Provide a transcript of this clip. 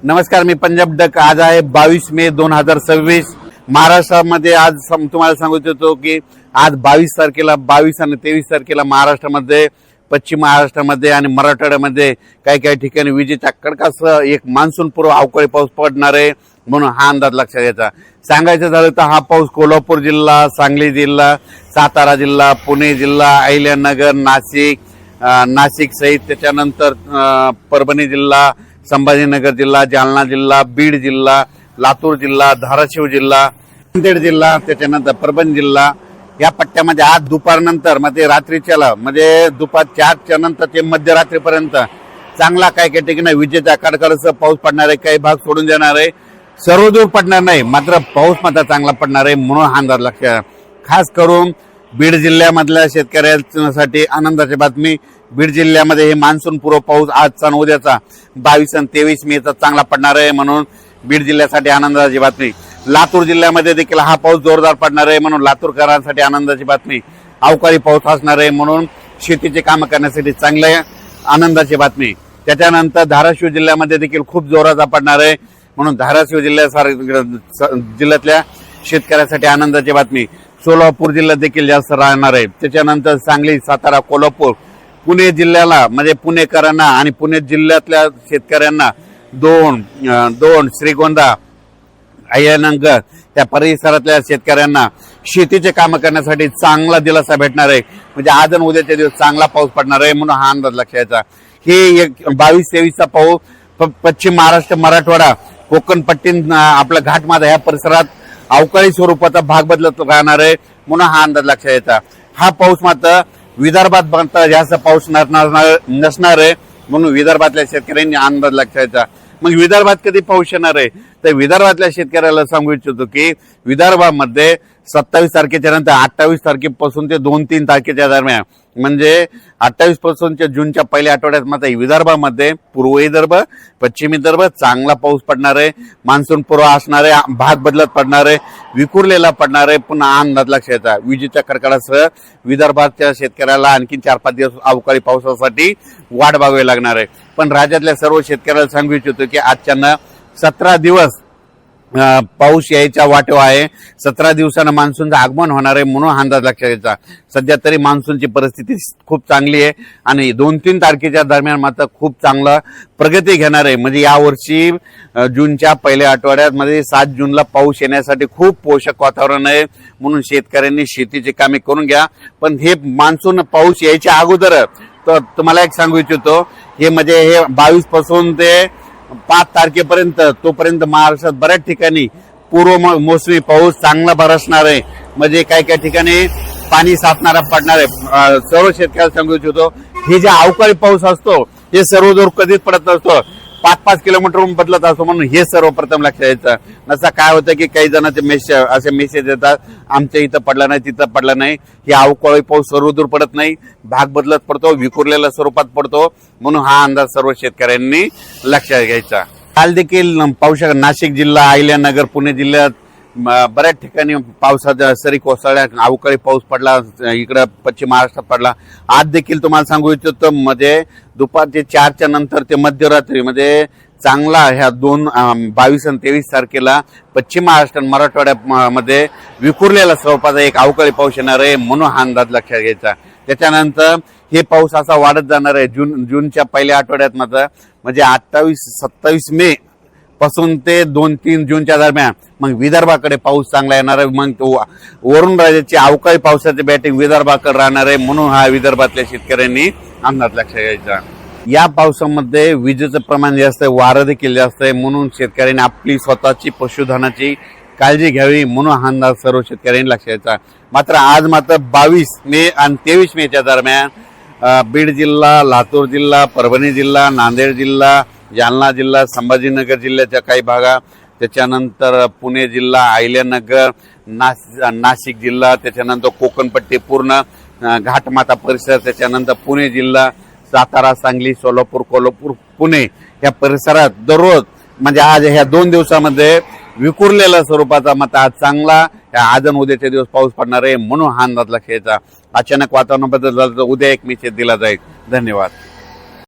नमस्कार, मी पंजाब डक. आज आहे 22 मे 2026. महाराष्ट्रामध्ये आज तुम्हाला सांगू इच्छितो की आज 22 तारखेला 22 आणि 23 तारखेला महाराष्ट्रामध्ये, पश्चिम महाराष्ट्रामध्ये आणि मराठवाड्यामध्ये काही ठिकाणी विजेच्या कडकासह एक मान्सून पूर्व अवकाळी पाऊस पडणार आहे, म्हणून हा अंदाज लक्षात घ्यायचा. सांगायचं झालं तर हा पाऊस कोल्हापूर जिल्हा, सांगली जिल्हा, सातारा जिल्हा, पुणे जिल्हा, अहिल्यानगर, नाशिक सहित त्याच्यानंतर परभणी जिल्हा, संभाजीनगर जिल्हा, जालना जिल्हा, बीड जिल्हा, लातूर जिल्हा, धाराशिव जिल्हा, नांदेड जिल्हा, त्याच्यानंतर परभणी जिल्हा या पट्ट्यामध्ये आज दुपारनंतर म्हणजे रात्रीच्याला म्हणजे दुपार 4च्या नंतर ते मध्यरात्रीपर्यंत चांगला काही ठिकाणी विजेच्या कडकडासह पाऊस पडणार आहे. काही भाग सोडून देणार आहे, सर्वदूर पडणार नाही, मात्र पाऊस मात्र चांगला पडणार आहे, म्हणून हा अंदाज लक्षात. खास करून बीड जिल्ह्यामधल्या शेतकऱ्यांसाठी आनंदाची बातमी. बीड जिल्ह्यामध्ये हे मान्सून पूर्व पाऊस आजचा आणि उद्याचा 22 आणि 23 मेचा चांगला पडणार आहे, म्हणून बीड जिल्ह्यासाठी आनंदाची बातमी. लातूर जिल्ह्यामध्ये देखील हा पाऊस जोरदार पडणार आहे, म्हणून लातूरकरांसाठी आनंदाची बातमी. अवकाळी पाऊस असणार आहे, म्हणून शेतीचे काम करण्यासाठी चांगले आनंदाची बातमी. त्याच्यानंतर धाराशिव जिल्ह्यामध्ये देखील खूप जोराचा पडणार आहे, म्हणून धाराशिव जिल्ह्यातल्या शेतकऱ्यासाठी आनंदाची बातमी. सोलापूर जिल्ह्यात देखील जास्त राहणार आहे. त्याच्यानंतर सांगली, सातारा, कोल्हापूर, पुणे जिल्ह्याला म्हणजे पुणेकरांना आणि पुणे जिल्ह्यातल्या शेतकऱ्यांना दोन श्रीगोंदा, अहिल्यानगर त्या परिसरातल्या शेतकऱ्यांना शेतीचे काम करण्यासाठी चांगला दिलासा भेटणार आहे. म्हणजे आज आणि उद्याच्या दिवस चांगला पाऊस पडणार आहे, म्हणून हा अंदाज लक्षात घ्यायचा. हे 22-23चा पाऊस पश्चिम महाराष्ट्र, मराठवाडा, कोकण पट्टी, आपल्या घाटमाथा ह्या परिसरात अवकाळी स्वरूपाचा भाग बदलत राहणार आहे, म्हणून हा अंदाज लक्षात घ्यायचा. हा पाऊस मात्र विदर्भात जास्त पाऊस नसणार आहे, म्हणून विदर्भातल्या शेतकऱ्यांनी अंदाज लक्षात घ्यायचा. मग विदर्भात कधी पाऊस येणार आहे तर विदर्भातल्या शेतकऱ्याला सांगू इच्छितो की विदर्भामध्ये 27 तारखेच्या नंतर 28 तारखेपासून ते 2-3 तारखेच्या दरम्यान म्हणजे 28 पासून ते जूनच्या पहिल्या आठवड्यात मात्र विदर्भामध्ये पूर्व विदर्भ, पश्चिम विदर्भ चांगला पाऊस पडणार आहे. मान्सून पूर्व असणार आहे, भाग बदलत पडणार आहे, विखुरलेला पडणार आहे. पुन्हा अंदाज लक्षात घ्यायचा. विजेच्या कडकडासह विदर्भाच्या शेतकऱ्याला आणखी 4-5 दिवस अवकाळी पावसासाठी वाट बघावी लागणार आहे. पण राज्यातल्या सर्व शेतकऱ्याला सांगू इच्छितो की आजच्यानं 17 दिवस पाऊस यायच्या वाटेवर आहे. 17 दिवसानं मान्सूनचं आगमन होणार आहे, म्हणून अंदाज लक्षात घ्यायचा. सध्या तरी मान्सूनची परिस्थिती खूप चांगली आहे आणि 2-3 तारखेच्या दरम्यान मात्र खूप चांगला प्रगती घेणार आहे. म्हणजे यावर्षी जूनच्या पहिल्या आठवड्यात मध्ये 7 जूनला पाऊस येण्यासाठी खूप पोषक वातावरण आहे, म्हणून शेतकऱ्यांनी शेतीची कामे करून घ्या. पण हे मान्सून पाऊस यायच्या अगोदर तर तुम्हाला एक सांगू इच्छितो, हे म्हणजे हे 22 पासून ते 5 तारखेपर्यंत तोपर्यंत महाराष्ट्रात बऱ्याच ठिकाणी पूर्व मोसमी पाऊस चांगला बरसणार आहे. म्हणजे काही ठिकाणी पाणी साचणारा पडणार आहे. सर्व शेतकऱ्याला सांगू इच्छितो, हे जे अवकाळी पाऊस असतो हे सर्वदूर कधीच पडत नसतो, 5-5 किलोमीटरहून बदलत असतो, म्हणून हे सर्वप्रथम लक्षात घ्यायचं. नसं काय होतं की काही जणांचे असे मेसेज येतात, आमच्या इथं पडला नाही, तिथं पडला नाही. हे अवकाळी पाऊस सर्वदूर पडत नाही, भाग बदलत पडतो, विखुरलेल्या स्वरूपात पडतो, म्हणून हा अंदाज सर्व शेतकऱ्यांनी लक्षात घ्यायचा. काल देखील पाहू शकता नाशिक जिल्हा, अहिल्यानगर, पुणे जिल्ह्यात बऱ्याच ठिकाणी पावसाच्या सरी कोसळल्या, अवकाळी पाऊस पडला, इकडं पश्चिम महाराष्ट्रात पडला. आज देखील तुम्हाला सांगू इच्छितो म्हणजे दुपारचे 4च्या नंतर ते मध्यरात्री म्हणजे चांगला ह्या 22 आणि 23 तारखेला पश्चिम महाराष्ट्र आणि मराठवाड्यामध्ये विखुरलेला स्वरूपाचा एक अवकाळी पाऊस येणार आहे, म्हणून हा अंदाज लक्षात घ्यायचा. त्याच्यानंतर हे पाऊस असा वाढत जाणार आहे. जूनच्या पहिल्या आठवड्यात मात्र म्हणजे 28-27 मे पासून ते 2-3 जूनच्या दरम्यान मग विदर्भाकडे पाऊस चांगला येणार आहे. मग वरून राज्याची अवकाळी पावसाची बॅटिंग विदर्भाकडे राहणार आहे, म्हणून हा विदर्भातल्या शेतकऱ्यांनी अंदाज लक्षात घ्यायचा. या पावसामध्ये विजेचं प्रमाण जास्त आहे, वारं देखील जास्त आहे, म्हणून शेतकऱ्यांनी आपली स्वतःची पशुधनाची काळजी घ्यावी, म्हणून हा अंदाज सर्व शेतकऱ्यांनी लक्षात घ्यायचा. मात्र आज मात्र 22 मे आणि 23 मेच्या दरम्यान बीड जिल्हा, लातूर जिल्हा, परभणी जिल्हा, नांदेड जिल्हा, जालना जिल्हा, संभाजीनगर जिल्ह्याच्या काही भागात, त्याच्यानंतर पुणे जिल्हा, अहिल्यानगर, नाशिक जिल्हा, त्याच्यानंतर कोकणपट्टी पूर्ण घाटमाथा परिसर, त्याच्यानंतर पुणे जिल्हा, सातारा, सांगली, सोलापूर, कोल्हापूर, पुणे या परिसरात दररोज म्हणजे आज ह्या 2 दिवसामध्ये विखुरलेल्या स्वरूपाचा मात्र आज चांगला आज आणि उद्याचे दिवस पाऊस पडणार आहे, म्हणून हा अंदाज लक्षात घ्यायचा. अचानक वातावरण बदल झालं तर उद्या एक मेसेज दिला जाईल. धन्यवाद.